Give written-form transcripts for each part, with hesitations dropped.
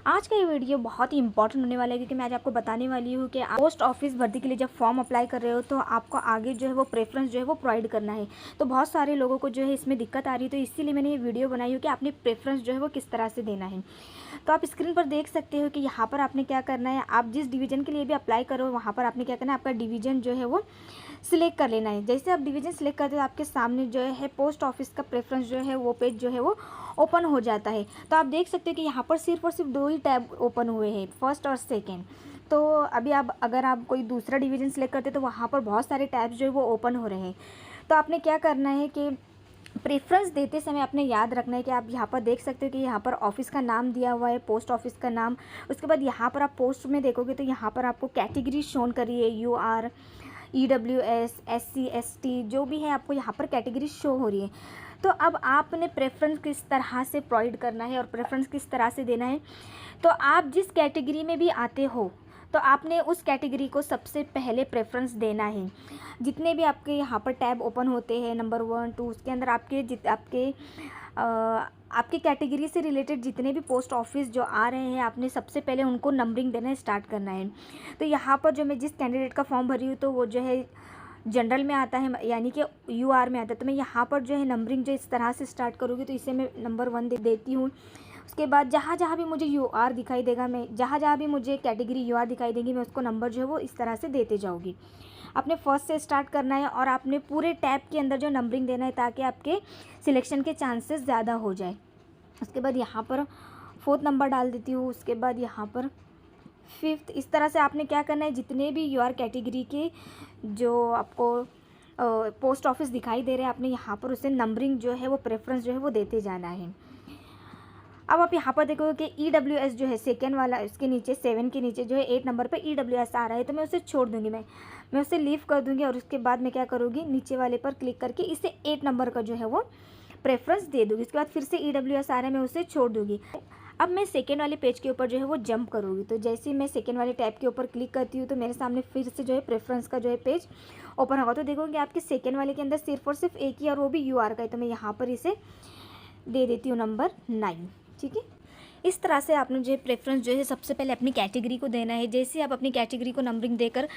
आज का ये वीडियो बहुत ही इंपॉर्टेंट होने वाला है क्योंकि मैं आज आपको बताने वाली हूँ कि पोस्ट ऑफिस भर्ती के लिए जब फॉर्म अप्लाई कर रहे हो तो आपको आगे जो है वो प्रेफरेंस जो है वो प्रोवाइड करना है। तो बहुत सारे लोगों को जो है इसमें दिक्कत आ रही है, तो इसीलिए मैंने ये वीडियो बनाई हो कि आपने प्रेफरेंस जो है वो किस तरह से देना है। तो आप स्क्रीन पर देख सकते हो कि यहाँ पर आपने क्या करना है, आप जिस डिवीज़न के लिए भी अप्लाई करो वहाँ पर आपने क्या करना है, आपका डिवीज़न जो है वो सिलेक्ट कर लेना है। जैसे आप डिवीज़न सिलेक्ट करते हो आपके सामने जो है पोस्ट ऑफिस का प्रेफरेंस जो है वो पेज जो है वो ओपन हो जाता है। तो आप देख सकते हो कि यहाँ पर सिर्फ और सिर्फ 2 ही टैब ओपन हुए हैं, फर्स्ट और सेकेंड। तो अभी आप अगर आप कोई दूसरा डिवीज़न सिलेक्ट करते तो वहाँ पर बहुत सारे टैब्स जो है वो ओपन हो रहे हैं। तो आपने क्या करना है कि प्रेफरेंस देते समय आपने याद रखना है कि आप यहाँ पर देख सकते हो कि यहाँ पर ऑफिस का नाम दिया हुआ है, पोस्ट ऑफिस का नाम। उसके बाद यहाँ पर आप पोस्ट में देखोगे तो यहाँ पर आपको कैटेगरी शोन करी है, UR, EWS, SC ST जो भी है आपको यहाँ पर कैटेगरी शो हो रही है। तो अब आपने प्रेफरेंस किस तरह से प्रोवाइड करना है और प्रेफरेंस किस तरह से देना है। तो आप जिस कैटेगरी में भी आते हो तो आपने उस कैटेगरी को सबसे पहले प्रेफरेंस देना है। जितने भी आपके यहाँ पर टैब ओपन होते हैं नंबर 1 2 उसके अंदर आपके कैटेगरी से रिलेटेड जितने भी पोस्ट ऑफिस जो आ रहे हैं आपने सबसे पहले उनको नंबरिंग देना स्टार्ट करना है। तो यहाँ पर जो मैं जिस कैंडिडेट का फॉर्म भरी हूँ तो वो जो है जनरल में आता है, यानी कि UR में आता है। तो मैं यहाँ पर जो है नंबरिंग जो इस तरह से स्टार्ट करूँगी, तो इसे मैं नंबर 1 देती हूँ। उसके बाद जहाँ जहाँ भी मुझे UR दिखाई देगा, मैं जहाँ जहाँ भी मुझे कैटेगरी UR दिखाई देगी मैं उसको नंबर जो है वो इस तरह से देते जाऊँगी। आपने फर्स्ट से स्टार्ट करना है और आपने पूरे टैब के अंदर जो नंबरिंग देना है ताकि आपके सिलेक्शन के चांसेस ज़्यादा हो जाए। उसके बाद यहाँ पर 4th नंबर डाल देती हूँ, उसके बाद यहाँ पर 5th। इस तरह से आपने क्या करना है, जितने भी UR कैटेगरी के जो आपको पोस्ट ऑफिस दिखाई दे रहे हैं आपने यहाँ पर उसे नंबरिंग जो है वो प्रेफरेंस जो है वो देते जाना है। अब आप यहाँ पर देखोगे कि EWS जो है सेकेंड वाला, उसके नीचे 7 के नीचे जो है 8 नंबर पे EWS आ रहा है, तो मैं उसे छोड़ दूँगी, मैं उसे लीव कर दूँगी। और उसके बाद मैं क्या करूँगी, नीचे वाले पर क्लिक करके इसे 8 नंबर का जो है वो प्रेफरेंस दे दूँगी। उसके बाद फिर से EWS आ रहा है, मैं उसे छोड़ दूँगी। अब मैं सेकेंड वाले पेज के ऊपर जो है वो जंप करूँगी। तो जैसे ही मैं सेकेंड वाले टैब के ऊपर क्लिक करती हूँ तो मेरे सामने फिर से जो है प्रेफरेंस का जो है पेज ओपन होगा। तो देखोगे आपके सेकेंड वाले के अंदर सिर्फ और सिर्फ एक ही और वो भी UR का है। तो मैं यहाँ पर इसे दे देती हूँ नंबर 9। ठीक है, इस तरह से आपने जो है प्रेफरेंस जो है सबसे पहले अपनी कैटेगरी को देना है। जैसे आप अपनी कैटेगरी को नंबरिंग देकर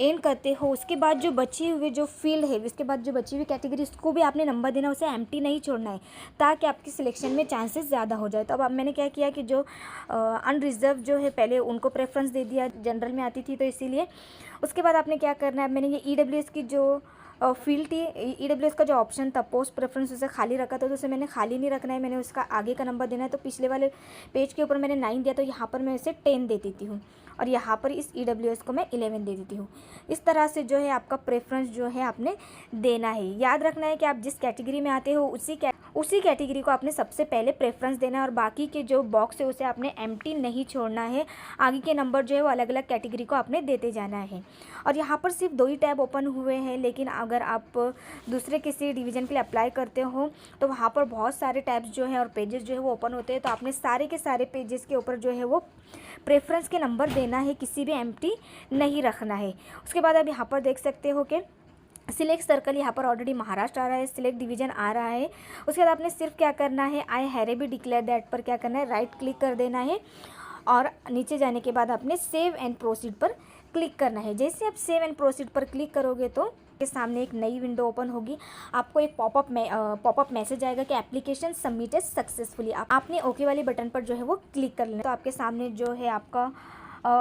एंड करते हो, उसके बाद जो बचे हुए जो फील्ड है, उसके बाद जो बची हुई कैटेगरी उसको भी आपने नंबर देना, उसे एम्प्टी नहीं छोड़ना है ताकि आपकी सिलेक्शन में चांसेस ज़्यादा हो जाए। तो अब मैंने क्या किया कि जो अनरिजर्व जो है पहले उनको प्रेफरेंस दे दिया, जनरल में आती थी तो इसीलिए। उसके बाद आपने क्या करना है, मैंने ये EWS की जो फील्ड थी, EWS का जो ऑप्शन था पोस्ट प्रेफरेंस उसे खाली रखा था, तो उसे मैंने खाली नहीं रखना है, मैंने उसका आगे का नंबर देना है। तो पिछले वाले पेज के ऊपर मैंने 9 दिया तो यहाँ पर मैं इसे 10 दे देती हूँ और यहाँ पर इस EWS को मैं 11 दे देती हूँ। इस तरह से जो है आपका प्रेफरेंस जो है आपने देना है। याद रखना है कि आप जिस कैटेगरी में आते हो उसी कैटेगरी को आपने सबसे पहले प्रेफरेंस देना है और बाकी के जो बॉक्स है उसे आपने एम्प्टी नहीं छोड़ना है। आगे के नंबर जो है वो अलग अलग कैटेगरी को आपने देते जाना है। और यहाँ पर सिर्फ 2 ही टैब ओपन हुए हैं, लेकिन अगर आप दूसरे किसी डिवीज़न के लिए अप्लाई करते हो तो वहाँ पर बहुत सारे टैब्स जो है और पेजेस जो है वो ओपन होते हैं। तो आपने सारे के सारे पेजेस के ऊपर जो है वो प्रेफरेंस के नंबर देना है, किसी भी एम्प्टी नहीं रखना है। उसके बाद आप यहाँ पर देख सकते हो कि सिलेक्ट सर्कल यहाँ पर ऑलरेडी महाराष्ट्र आ रहा है, सिलेक्ट डिवीज़न आ रहा है। उसके बाद आपने सिर्फ क्या करना है, आई हैव डिक्लेयर दैट पर क्या करना है, राइट क्लिक कर देना है और नीचे जाने के बाद आपने सेव एंड प्रोसीड पर क्लिक करना है। जैसे आप सेव एंड प्रोसीड पर क्लिक करोगे तो के सामने एक नई विंडो ओपन होगी। आपको एक पॉपअप मैसेज आएगा कि एप्लीकेशन सबमिटेड सक्सेसफुली। आपने ओके वाले बटन पर जो है वो क्लिक कर लेना। तो आपके सामने जो है आपका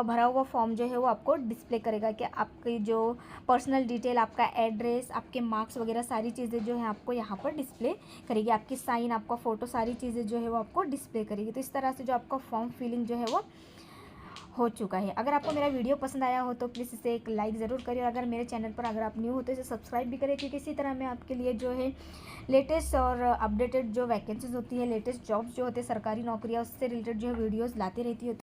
भरा हुआ फॉर्म जो है वो आपको डिस्प्ले करेगा कि आपकी जो पर्सनल डिटेल, आपका एड्रेस, आपके मार्क्स वगैरह सारी चीज़ें जो है आपको यहाँ पर डिस्प्ले करेगी। आपकी साइन, आपका फ़ोटो, सारी चीज़ें जो है वो आपको डिस्प्ले करेगी। तो इस तरह से जो आपका फॉर्म फिलिंग जो है वो हो चुका है। अगर आपको मेरा वीडियो पसंद आया हो तो प्लीज़ इसे एक लाइक ज़रूर करिए। और अगर मेरे चैनल पर अगर आप न्यू हो तो इसे सब्सक्राइब भी करें, क्योंकि इसी तरह मैं आपके लिए जो है लेटेस्ट और अपडेटेड जो वैकेंसीज होती है, लेटेस्ट जॉब्स जो होते हैं, सरकारी नौकरियाँ, उससे रिलेटेड जो है वीडियोज़ लाती रहती होती है।